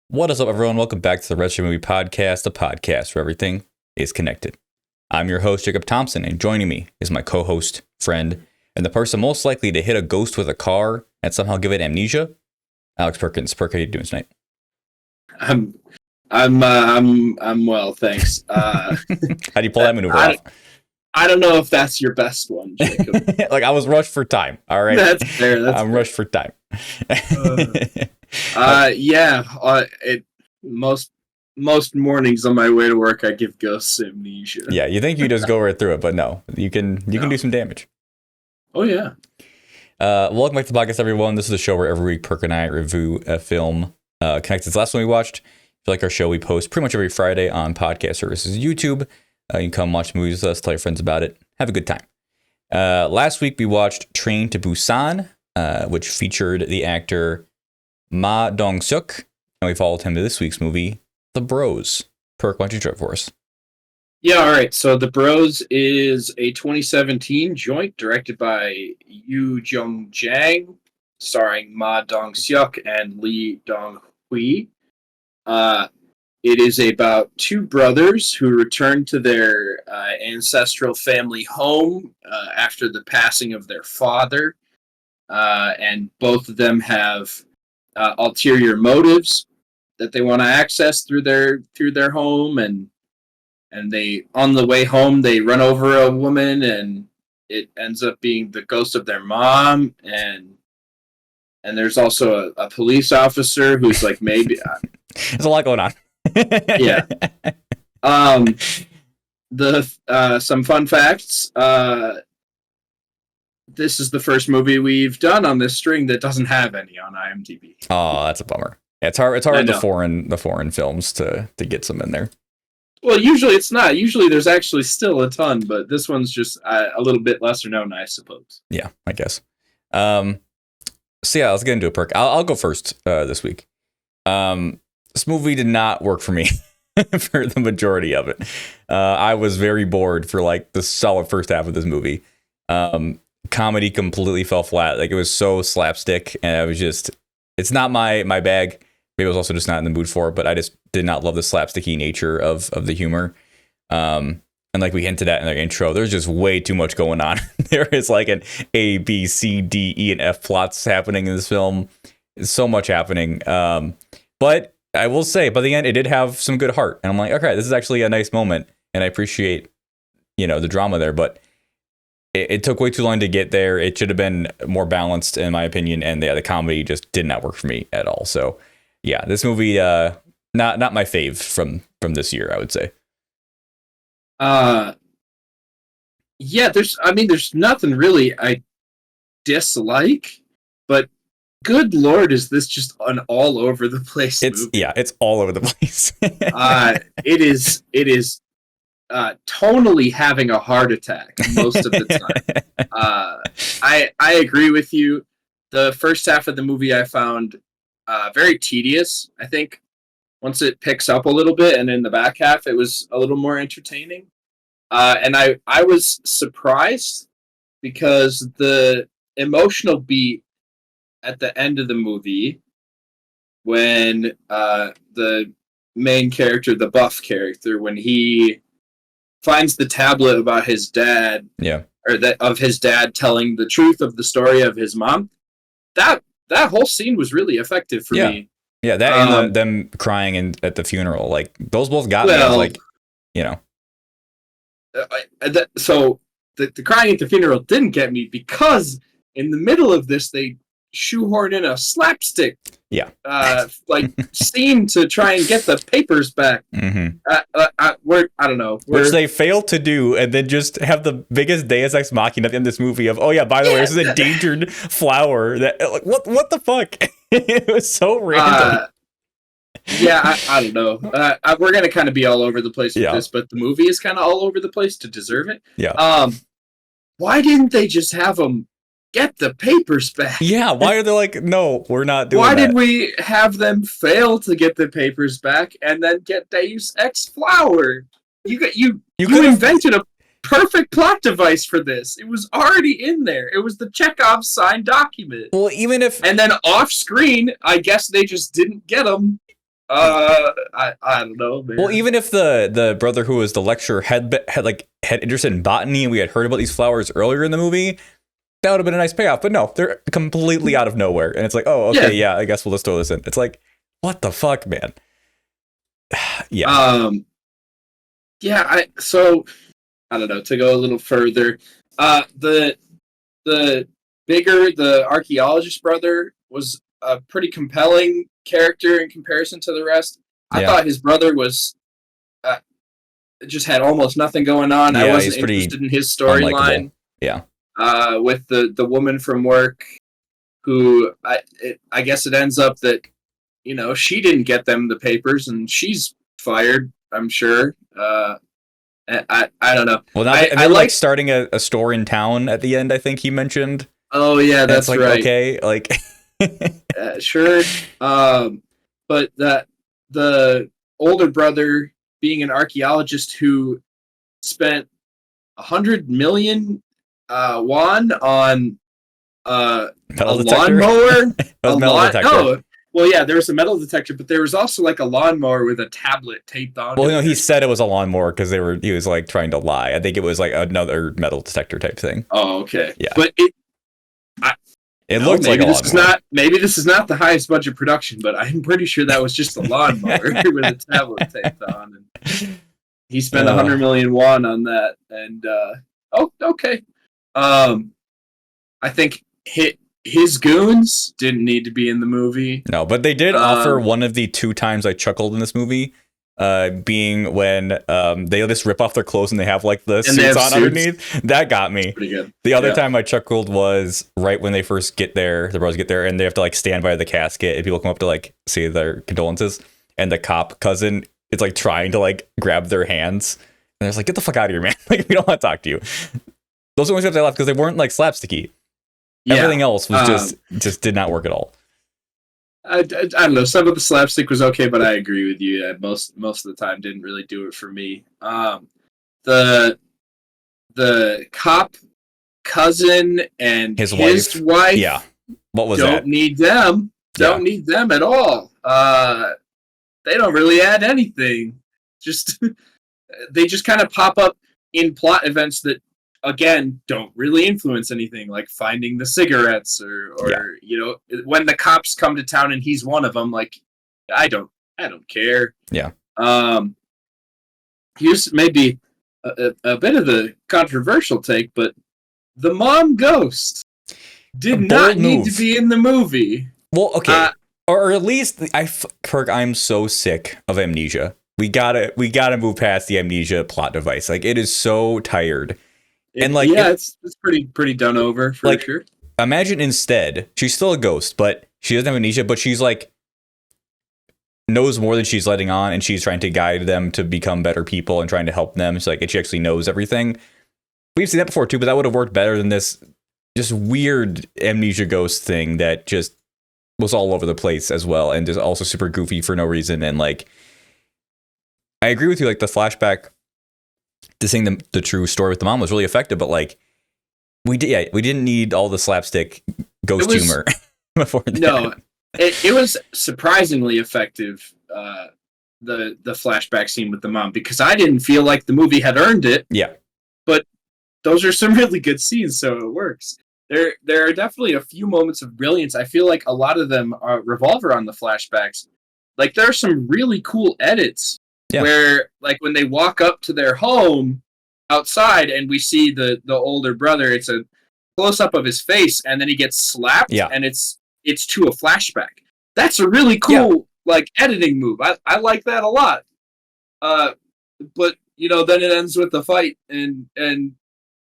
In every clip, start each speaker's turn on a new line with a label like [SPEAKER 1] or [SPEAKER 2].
[SPEAKER 1] What is up, everyone? Welcome back to the Retro Movie Podcast, the podcast where everything is connected. I'm your host, Jacob Thompson, and joining me is my co-host, friend, and the person most likely to hit a ghost with a car and somehow give it amnesia, Alex Perkins. Perk, how you doing tonight?
[SPEAKER 2] I'm well, thanks.
[SPEAKER 1] How do you pull that maneuver off?
[SPEAKER 2] I don't know if that's your best one, Jacob.
[SPEAKER 1] Like, I was rushed for time. All right,
[SPEAKER 2] That's fair.
[SPEAKER 1] I'm rushed for time.
[SPEAKER 2] Most mornings on my way to work, I give ghosts amnesia.
[SPEAKER 1] Yeah, you think you just go right through it, but no, you can do some damage.
[SPEAKER 2] Oh yeah.
[SPEAKER 1] Welcome back to the podcast, everyone. This is the show where every week Perk and I review a film connected to the last one we watched. If you like our show, we post pretty much every Friday on podcast services, YouTube. You can come watch movies with us, tell your friends about it, have a good time. Last week we watched Train to Busan, which featured the actor Ma Dong-seok, and we followed him to this week's movie, The Bros. Perk, why don't you try it for us?
[SPEAKER 2] Yeah, all right. So The Bros is a 2017 joint directed by Yoo Jung-jang, starring Ma Dong-seok and Lee Dong-hui. It is about two brothers who return to their ancestral family home after the passing of their father, and both of them have ulterior motives that they want to access through their home, and they, on the way home, they run over a woman, and it ends up being the ghost of their mom, and there's also a police officer who's like maybe
[SPEAKER 1] There's a lot going on.
[SPEAKER 2] Yeah. Some fun facts. This is the first movie we've done on this string that doesn't have any on IMDb.
[SPEAKER 1] Oh, that's a bummer. Yeah, it's hard with the foreign films to get some in there.
[SPEAKER 2] Well, usually it's not. Usually there's actually still a ton, but this one's just a little bit lesser known, I suppose.
[SPEAKER 1] Yeah, I guess. So yeah, let's get into a Perk. I'll go first this week. This movie did not work for me for the majority of it. I was very bored for like the solid first half of this movie. Comedy completely fell flat. Like, it was so slapstick, and I was just, it's not my bag. Maybe I was also just not in the mood for it, but I just did not love the slapsticky nature of the humor. And like we hinted at in the intro, there's just way too much going on. There is like an A, B, C, D, E, and F plots happening in this film. There's so much happening. But I will say, by the end, it did have some good heart. And I'm like, okay, this is actually a nice moment. And I appreciate, the drama there. But it took way too long to get there. It should have been more balanced, in my opinion. And the comedy just did not work for me at all. So, yeah, this movie, not my fave from this year, I would say.
[SPEAKER 2] Yeah, there's nothing really I dislike, but good Lord, is this just an all over the place movie?
[SPEAKER 1] It's all over the place.
[SPEAKER 2] It is tonally having a heart attack most of the time. I agree with you. The first half of the movie I found very tedious. I think once it picks up a little bit, and in the back half it was a little more entertaining. And I was surprised because the emotional beat at the end of the movie, when the main character, the buff character, when he finds the tablet about his dad, of his dad telling the truth of the story of his mom, that whole scene was really effective for me.
[SPEAKER 1] Yeah, that and them crying at the funeral, like, those both got me. Like,
[SPEAKER 2] So the crying at the funeral didn't get me because in the middle of this they shoehorn in a slapstick scene to try and get the papers back.
[SPEAKER 1] Mm-hmm.
[SPEAKER 2] I don't know.
[SPEAKER 1] Which they failed to do, and then just have the biggest Deus Ex Machina in this movie of, oh yeah, by the way, this is an endangered flower. That, like, what the fuck? It was so random.
[SPEAKER 2] I don't know. We're gonna kind of be all over the place with this, but the movie is kind of all over the place to deserve it.
[SPEAKER 1] Yeah.
[SPEAKER 2] Why didn't they just have them get the papers back?
[SPEAKER 1] Yeah. Why are they like, no, we're not doing
[SPEAKER 2] Why
[SPEAKER 1] that?
[SPEAKER 2] did we have them fail to get the papers back and then get Deus Ex Flower? You invented a perfect plot device for this. It was already in there. It was the Chekhov signed document.
[SPEAKER 1] Well, even if...
[SPEAKER 2] And then off screen, I guess they just didn't get them. I don't know, man.
[SPEAKER 1] Well, even if the brother who was the lecturer had interest in botany and we had heard about these flowers earlier in the movie, that would have been a nice payoff. But no, they're completely out of nowhere, and it's like, oh, okay, yeah, I guess we'll just throw this in. It's like, what the fuck, man? Yeah.
[SPEAKER 2] So I don't know, to go a little further. The the archaeologist brother was a pretty compelling character in comparison to the rest. I thought his brother was just had almost nothing going on.
[SPEAKER 1] Yeah,
[SPEAKER 2] I wasn't interested in his storyline.
[SPEAKER 1] Yeah.
[SPEAKER 2] With the woman from work, who I guess it ends up that she didn't get them the papers and she's fired. I'm sure. I don't know.
[SPEAKER 1] Well, now they're like starting a store in town at the end. I think he mentioned.
[SPEAKER 2] Oh yeah, that's
[SPEAKER 1] like,
[SPEAKER 2] right.
[SPEAKER 1] Okay, like
[SPEAKER 2] sure. But the older brother being an archaeologist who spent 100 million won on a lawnmower. No. Well, yeah, there was a metal detector, but there was also like a lawnmower with a tablet taped on.
[SPEAKER 1] Well, he said it was a lawnmower because he was like trying to lie. I think it was like another metal detector type thing.
[SPEAKER 2] Oh, okay.
[SPEAKER 1] Yeah,
[SPEAKER 2] but
[SPEAKER 1] it looked like a lawnmower.
[SPEAKER 2] Maybe this is not the highest budget production, but I'm pretty sure that was just a lawnmower with a tablet taped on. And he spent 100 million won on that, and okay. I think his goons didn't need to be in the movie.
[SPEAKER 1] No, but they did offer one of the 2 times I chuckled in this movie, being when they just rip off their clothes and they have like the suits on underneath. That got me.
[SPEAKER 2] Pretty good.
[SPEAKER 1] The other time I chuckled was right when they first get there, the brothers get there, and they have to like stand by the casket and people come up to like say their condolences, and the cop cousin is like trying to like grab their hands, and they're like, get the fuck out of here, man. Like, we don't want to talk to you. Those are the only times I laughed because they weren't like slapsticky. Yeah. Everything else was just did not work at all.
[SPEAKER 2] I don't know. Some of the slapstick was okay, but I agree with you. Most of the time didn't really do it for me. The cop cousin and his wife.
[SPEAKER 1] Yeah. What was
[SPEAKER 2] that?
[SPEAKER 1] Don't
[SPEAKER 2] need them. Don't need them at all. They don't really add anything. They just kind of pop up in plot events that, again, don't really influence anything, like finding the cigarettes or when the cops come to town and he's one of them. Like, I don't care.
[SPEAKER 1] Yeah.
[SPEAKER 2] Here's maybe a bit of the controversial take, but the mom ghost did not need to be in the movie.
[SPEAKER 1] Well, okay, or at least Perk, I'm so sick of amnesia. We gotta move past the amnesia plot device. Like, it is so tired. And like,
[SPEAKER 2] it's pretty done over for
[SPEAKER 1] like,
[SPEAKER 2] sure.
[SPEAKER 1] Imagine instead, she's still a ghost, but she doesn't have amnesia, but she's like knows more than she's letting on, and she's trying to guide them to become better people and trying to help them. So like, and she actually knows everything. We've seen that before too, but that would have worked better than this just weird amnesia ghost thing that just was all over the place as well, and just also super goofy for no reason. And like, I agree with you, like the flashback to seeing the true story with the mom was really effective, but like we didn't need all the slapstick ghost humor before that.
[SPEAKER 2] No, it was surprisingly effective, the flashback scene with the mom, because I didn't feel like the movie had earned it.
[SPEAKER 1] Yeah.
[SPEAKER 2] But those are some really good scenes, so it works. There are definitely a few moments of brilliance. I feel like a lot of them revolve around the flashbacks. Like, there are some really cool edits. Yeah. Where, like, when they walk up to their home outside and we see the older brother, it's a close-up of his face, and then he gets slapped, and it's to a flashback. That's a really cool, like, editing move. I like that a lot. But, then it ends with a fight, and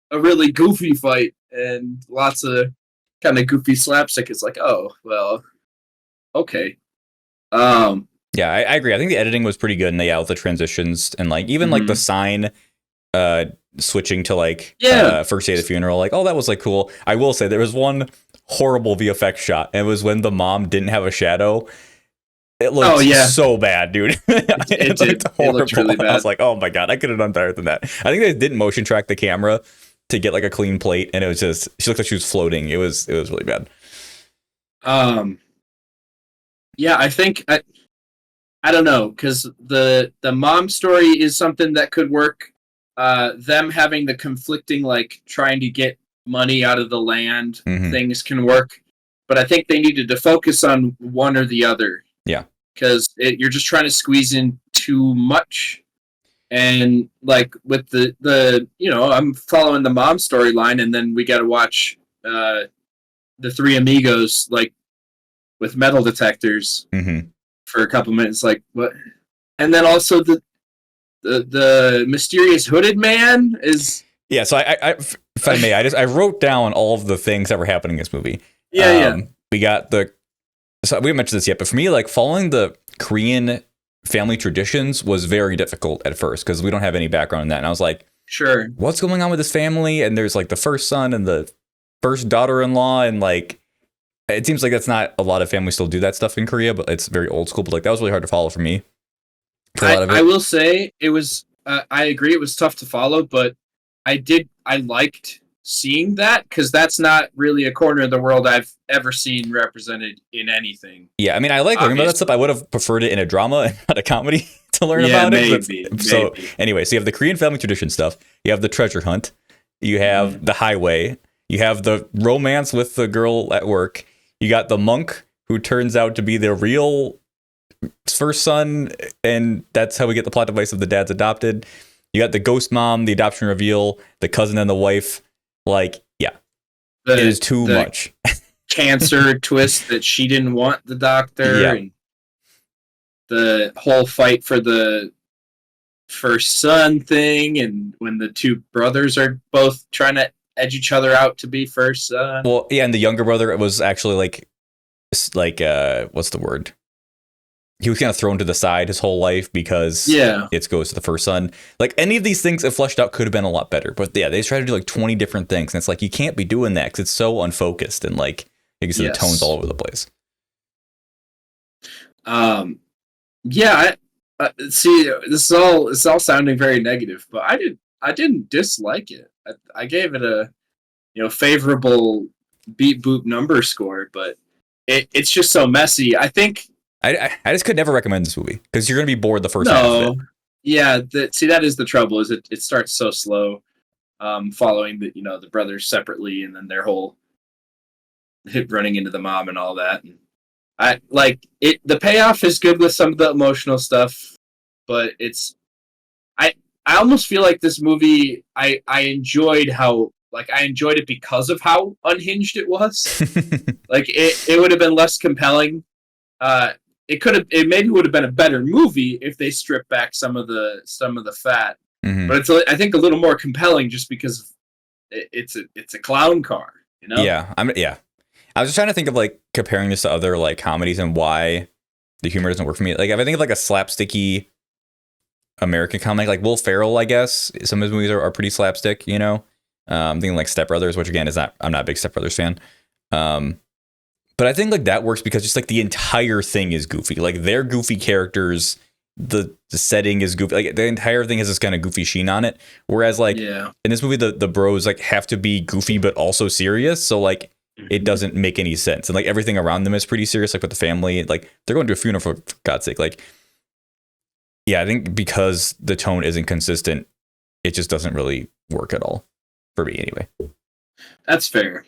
[SPEAKER 2] a really goofy fight, and lots of kind of goofy slapstick. It's like, oh, well, okay.
[SPEAKER 1] Yeah, I agree. I think the editing was pretty good, and with the transitions and like even like the sign switching to like first day of the funeral, like, oh, that was like cool. I will say there was one horrible VFX shot, and it was when the mom didn't have a shadow. It looked so bad, dude. It looked horrible. It looked really bad. I was like, oh my god, I could have done better than that. I think they didn't motion track the camera to get like a clean plate, and it was just, she looked like she was floating. It was really bad.
[SPEAKER 2] Yeah, I think I don't know, because the mom story is something that could work. Them having the conflicting, like, trying to get money out of the land,
[SPEAKER 1] Hmm.
[SPEAKER 2] things can work. But I think they needed to focus on one or the other.
[SPEAKER 1] Yeah.
[SPEAKER 2] Because you're just trying to squeeze in too much. And like with the I'm following the mom storyline, and then we got to watch the three amigos like with metal detectors
[SPEAKER 1] Hmm.
[SPEAKER 2] for a couple minutes. Like what? And then also the mysterious hooded man is
[SPEAKER 1] Yeah. So if I may, I wrote down all of the things that were happening in this movie.
[SPEAKER 2] yeah.
[SPEAKER 1] We got so we haven't mentioned this yet, but for me, like following the Korean family traditions was very difficult at first because we don't have any background in that. And I was like,
[SPEAKER 2] Sure.
[SPEAKER 1] what's going on with this family? And there's like the first son and the first daughter-in-law, and like it seems like that's not a lot of families still do that stuff in Korea, but it's very old school. But like that was really hard to follow for me for a lot of it.
[SPEAKER 2] I will say it was. I agree, it was tough to follow, but I liked seeing that because that's not really a corner of the world I've ever seen represented in anything.
[SPEAKER 1] Yeah, I mean, I like learning about that stuff. I would have preferred it in a drama and not a comedy to learn about it. But, so anyway, so you have the Korean family tradition stuff. You have the treasure hunt. You have the highway. You have the romance with the girl at work. You got the monk who turns out to be the real first son, and that's how we get the plot device of the dad's adopted. You got the ghost mom, the adoption reveal, the cousin and the wife. Like, yeah, it is too much.
[SPEAKER 2] Cancer twist that she didn't want the doctor,
[SPEAKER 1] Yeah.
[SPEAKER 2] and the whole fight for the first son thing, and when the two brothers are both trying to edge each other out to be first son.
[SPEAKER 1] Well, yeah, and the younger brother was actually like what's the word? He was kind of thrown to the side his whole life because it goes to the first son. Like any of these things, if fleshed out, could have been a lot better. But yeah, they try to do like 20 different things, and it's like you can't be doing that because it's so unfocused and like you said, the tone's all over the place.
[SPEAKER 2] Yeah. See, this is all sounding very negative, but I didn't dislike it. I gave it a favorable beat boop number score, but it's just so messy. I think
[SPEAKER 1] I just could never recommend this movie because you're gonna be bored the first half of it.
[SPEAKER 2] Yeah, that is the trouble. Is it starts so slow, following the brothers separately, and then their whole running into the mom and all that. And I like it. The payoff is good with some of the emotional stuff, but I almost feel like this movie I enjoyed I enjoyed it because of how unhinged it was. Like it would have been less compelling. It maybe would have been a better movie if they stripped back some of the fat.
[SPEAKER 1] Mm-hmm.
[SPEAKER 2] But it's I think a little more compelling just because it's a clown car,
[SPEAKER 1] Yeah, I was just trying to think of like comparing this to other like comedies and why the humor doesn't work for me. Like if I think of like a slapsticky American comedy, like Will Ferrell, I guess some of his movies are pretty slapstick. I'm thinking like Step Brothers, which again I'm not a big Step Brothers fan. But I think like that works because just like the entire thing is goofy. Like they're goofy characters. The setting is goofy. Like the entire thing has this kind of goofy sheen on it. Whereas like in this movie, the bros like have to be goofy but also serious. So like it doesn't make any sense. And like everything around them is pretty serious. Like with the family, like they're going to a funeral for God's sake. Like, yeah, I think because the tone isn't consistent, it just doesn't really work at all for me anyway.
[SPEAKER 2] That's fair.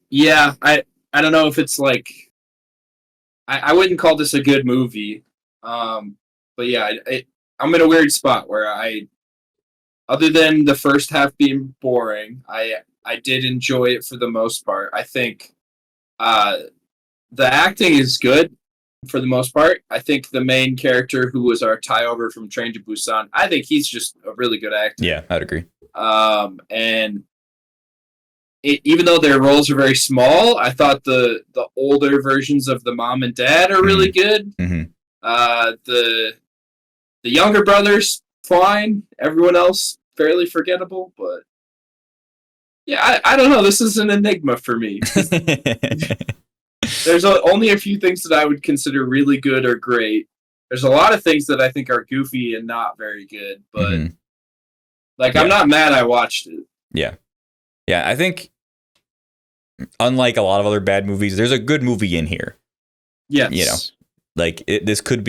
[SPEAKER 2] Yeah, I don't know if it's like I wouldn't call this a good movie. But yeah, I'm in a weird spot where other than the first half being boring, I did enjoy it for the most part. I think the acting is good for the most part. I think the main character, who was our tie over from Train to Busan, I think he's just a really good actor.
[SPEAKER 1] Yeah, I'd agree.
[SPEAKER 2] And even though their roles are very small, I thought the older versions of the mom and dad are really good.
[SPEAKER 1] Mm-hmm.
[SPEAKER 2] The younger brothers, fine. Everyone else, fairly forgettable. But yeah, I don't know. This is an enigma for me. There's only a few things that I would consider really good or great. There's a lot of things that I think are goofy and not very good. But I'm not mad I watched it.
[SPEAKER 1] Yeah. Yeah, I think unlike a lot of other bad movies, there's a good movie in here.
[SPEAKER 2] Yes.
[SPEAKER 1] Like this could have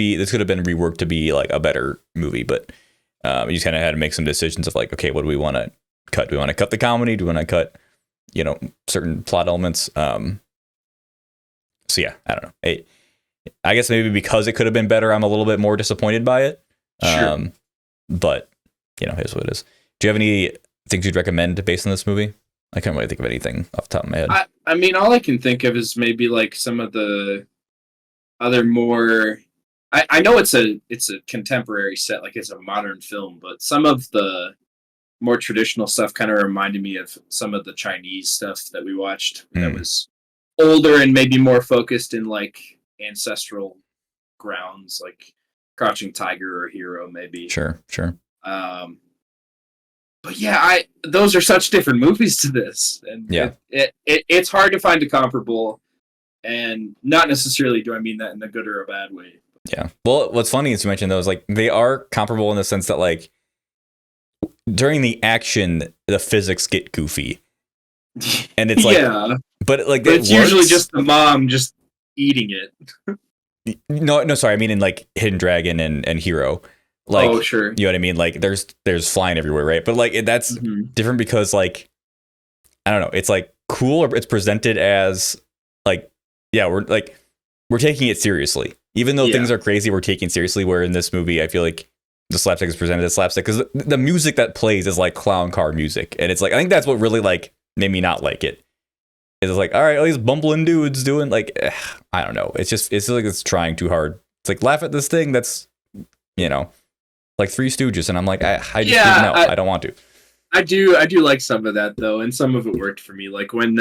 [SPEAKER 1] been reworked to be like a better movie, but you just kind of had to make some decisions of like, okay, what do we want to cut? Do we want to cut the comedy? Do we want to cut, certain plot elements? So yeah, I don't know. I guess maybe because it could have been better, I'm a little bit more disappointed by it.
[SPEAKER 2] Sure.
[SPEAKER 1] But here's what it is. Do you have any things you'd recommend based on this movie? I can't really think of anything off the top of my head.
[SPEAKER 2] I mean, all I can think of is maybe like some of the other more. I know it's a contemporary set, like it's a modern film, but some of the more traditional stuff kind of reminded me of some of the Chinese stuff that we watched that was older and maybe more focused in like ancestral grounds, like Crouching Tiger or Hero, maybe.
[SPEAKER 1] Sure.
[SPEAKER 2] But yeah, those are such different movies to this, and it's hard to find a comparable, and not necessarily do I mean that in a good or a bad way.
[SPEAKER 1] Yeah. Well, what's funny is you mentioned those, like they are comparable in the sense that like during the action, the physics get goofy, and it's like, but it's
[SPEAKER 2] usually just the mom just eating it.
[SPEAKER 1] No, sorry, I mean in like Hidden Dragon and Hero. Like,
[SPEAKER 2] oh, sure.
[SPEAKER 1] You know what I mean? Like there's flying everywhere, right? But like that's different because like, I don't know, it's like cool, or it's presented as like, yeah, we're taking it seriously. Even though things are crazy, we're taking it seriously. Where in this movie, I feel like the slapstick is presented as slapstick because the music that plays is like clown car music. And it's like, I think that's what really like made me not like it. It's like, all right, all these bumbling dudes doing like, I don't know. It's like it's trying too hard. It's like, laugh at this thing that's, like Three Stooges, and I'm like, I don't want to.
[SPEAKER 2] I do like some of that though, and some of it worked for me. Like when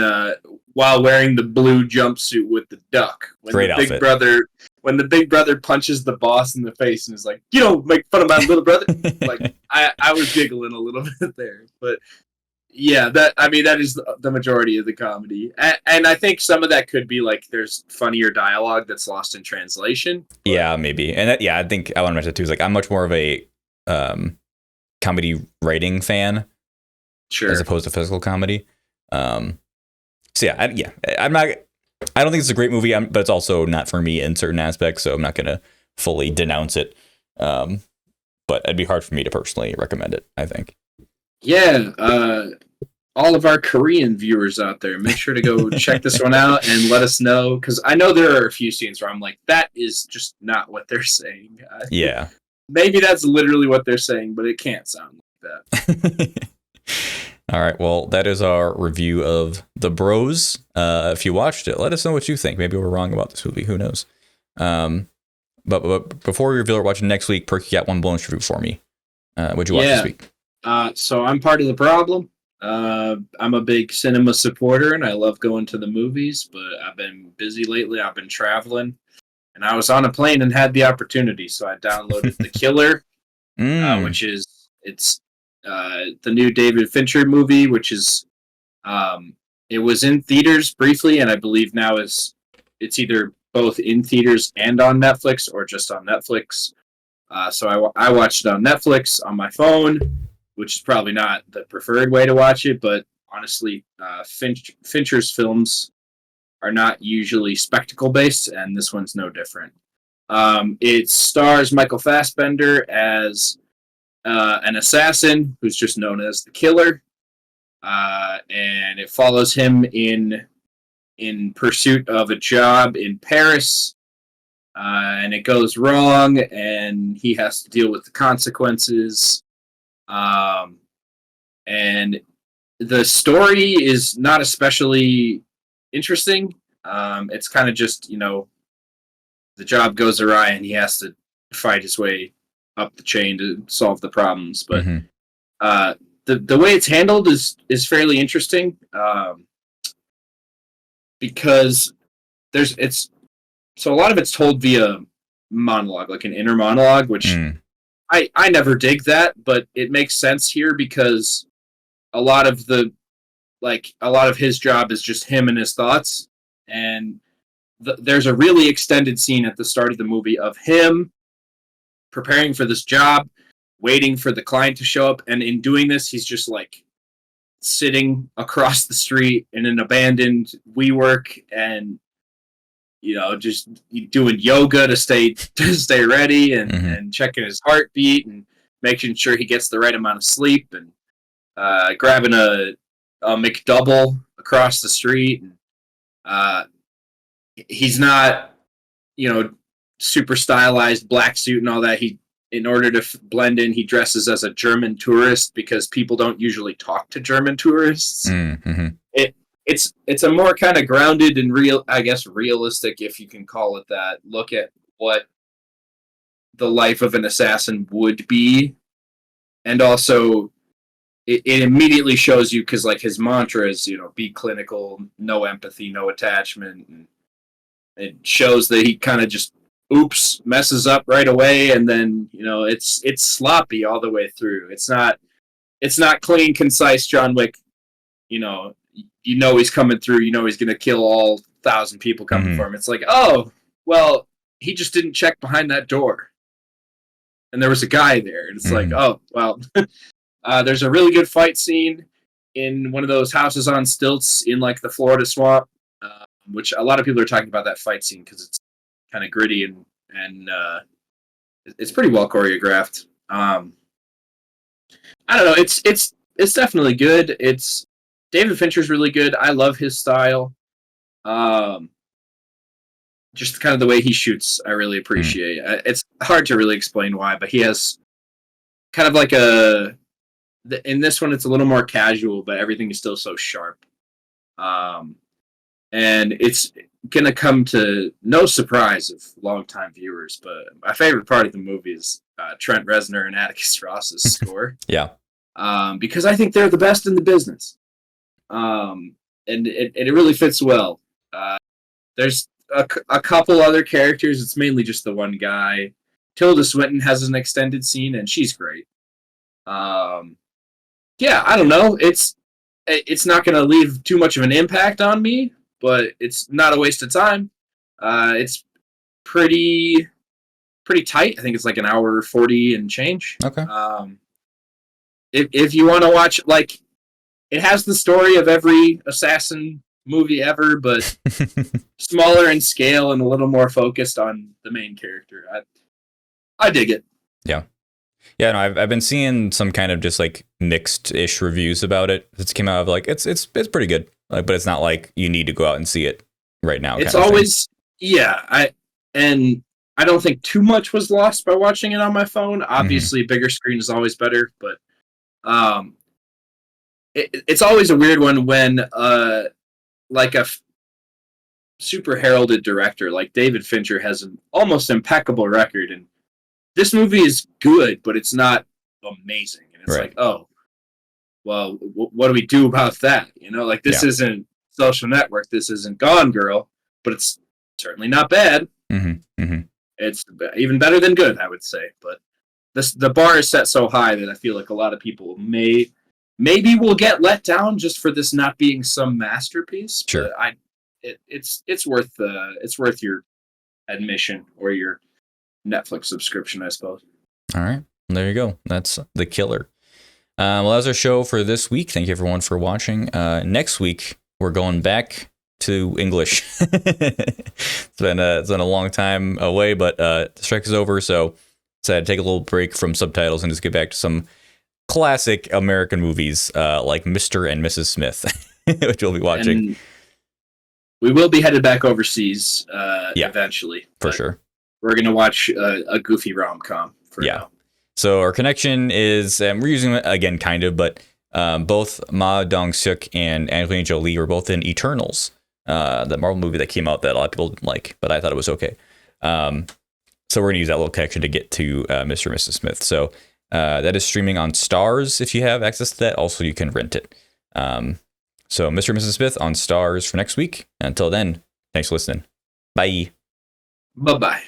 [SPEAKER 2] while wearing the blue jumpsuit with the duck, when
[SPEAKER 1] Great
[SPEAKER 2] the
[SPEAKER 1] outfit.
[SPEAKER 2] When the big brother punches the boss in the face and is like, "You don't make fun of my little brother." Like I was giggling a little bit there, but yeah, that is the majority of the comedy, and I think some of that could be like there's funnier dialogue that's lost in translation.
[SPEAKER 1] Yeah, maybe, and I think I want to mention too is like I'm much more of a comedy writing fan,
[SPEAKER 2] sure,
[SPEAKER 1] as opposed to physical comedy. So I'm not. I don't think it's a great movie, but it's also not for me in certain aspects, so I'm not gonna fully denounce it. But it'd be hard for me to personally recommend it, I think.
[SPEAKER 2] Yeah, all of our Korean viewers out there, make sure to go check this one out and let us know, because I know there are a few scenes where I'm like, that is just not what they're saying.
[SPEAKER 1] Yeah.
[SPEAKER 2] Maybe that's literally what they're saying, but it can't sound like that.
[SPEAKER 1] All right, well, that is our review of The Bros. If you watched it, let us know what you think. Maybe we're wrong about this movie. Who knows? But before we reveal what we're watching next week, Perk, you got one bonus review for me. What'd you watch this week?
[SPEAKER 2] So I'm part of the problem. I'm a big cinema supporter, and I love going to the movies, but I've been busy lately. I've been traveling, and I was on a plane and had the opportunity, so I downloaded The Killer, which is the new David Fincher movie, which is it was in theaters briefly, and I believe now it's either both in theaters and on Netflix, or just on Netflix. So I watched it on Netflix on my phone, which is probably not the preferred way to watch it, but honestly, Fincher's films are not usually spectacle-based, and this one's no different. It stars Michael Fassbender as an assassin who's just known as the Killer, and it follows him in pursuit of a job in Paris, and it goes wrong, and he has to deal with the consequences. And the story is not especially interesting. It's kind of just, the job goes awry and he has to fight his way up the chain to solve the problems. But the way it's handled is fairly interesting, because so a lot of it's told via monologue, like an inner monologue, which I never dig that, but it makes sense here because a lot of his job is just him and his thoughts. And there's a really extended scene at the start of the movie of him preparing for this job, waiting for the client to show up. And in doing this, he's just like sitting across the street in an abandoned WeWork, and just doing yoga to stay ready and,
[SPEAKER 1] Mm-hmm.
[SPEAKER 2] and checking his heartbeat and making sure he gets the right amount of sleep and grabbing a McDouble across the street. And he's not, super stylized black suit and all that. In order to blend in, he dresses as a German tourist because people don't usually talk to German tourists.
[SPEAKER 1] Mm-hmm.
[SPEAKER 2] It's a more kind of grounded and realistic, if you can call it that, look at what the life of an assassin would be. And also it immediately shows you, because like his mantra is, be clinical, no empathy, no attachment. And it shows that he kind of just messes up right away, and then it's sloppy all the way through. It's not clean, concise John Wick. He's coming through. He's gonna kill all 1,000 people coming for him. It's like, oh well, he just didn't check behind that door, and there was a guy there. And it's like, oh well. There's a really good fight scene in one of those houses on stilts in like the Florida swamp, which a lot of people are talking about that fight scene because it's kind of gritty and it's pretty well choreographed. I don't know. It's definitely good. It's David Fincher's really good. I love his style. Just kind of the way he shoots, I really appreciate. It's hard to really explain why, but he has kind of like in this one, it's a little more casual, but everything is still so sharp. And it's going to come to no surprise of longtime viewers, but my favorite part of the movie is Trent Reznor and Atticus Ross's score.
[SPEAKER 1] Yeah.
[SPEAKER 2] Because I think they're the best in the business. And it really fits well. There's a couple other characters. It's mainly just the one guy. Tilda Swinton has an extended scene, and she's great. Yeah, I don't know. It's not going to leave too much of an impact on me, but it's not a waste of time. It's pretty tight. I think it's like an hour 40 and change.
[SPEAKER 1] Okay.
[SPEAKER 2] If you want to watch, like, it has the story of every assassin movie ever, but smaller in scale and a little more focused on the main character. I dig it.
[SPEAKER 1] Yeah. Yeah, no, I've been seeing some kind of just like mixed-ish reviews about it. It's came out of like it's pretty good, like, but it's not like you need to go out and see it right now.
[SPEAKER 2] It's always I don't think too much was lost by watching it on my phone. Obviously, bigger screen is always better, but it's always a weird one when like a super heralded director like David Fincher has an almost impeccable record, and this movie is good, but it's not amazing. And it's like, oh, well, what do we do about that? Like this isn't Social Network, this isn't Gone Girl, but it's certainly not bad. It's even better than good, I would say. But the bar is set so high that I feel like a lot of people maybe will get let down just for this not being some masterpiece.
[SPEAKER 1] Sure.
[SPEAKER 2] But it's worth your admission or your Netflix subscription, I suppose.
[SPEAKER 1] All right. There you go. That's The Killer. Well, that was our show for this week. Thank you, everyone, for watching. Next week, we're going back to English. It's been a long time away, but the strike is over, so decided to take a little break from subtitles and just get back to some classic American movies like Mr. and Mrs. Smith, which we'll be watching.
[SPEAKER 2] And we will be headed back overseas eventually.
[SPEAKER 1] For sure.
[SPEAKER 2] We're going to watch a goofy rom-com for now.
[SPEAKER 1] So our connection is, we're using it again, kind of, but both Ma Dong-seok and Angelina Jolie were both in Eternals, the Marvel movie that came out that a lot of people didn't like, but I thought it was okay. So we're going to use that little connection to get to Mr. and Mrs. Smith. So that is streaming on Starz if you have access to that. Also, you can rent it. So Mr. and Mrs. Smith on Starz for next week. Until then, thanks for listening. Bye.
[SPEAKER 2] Bye-bye.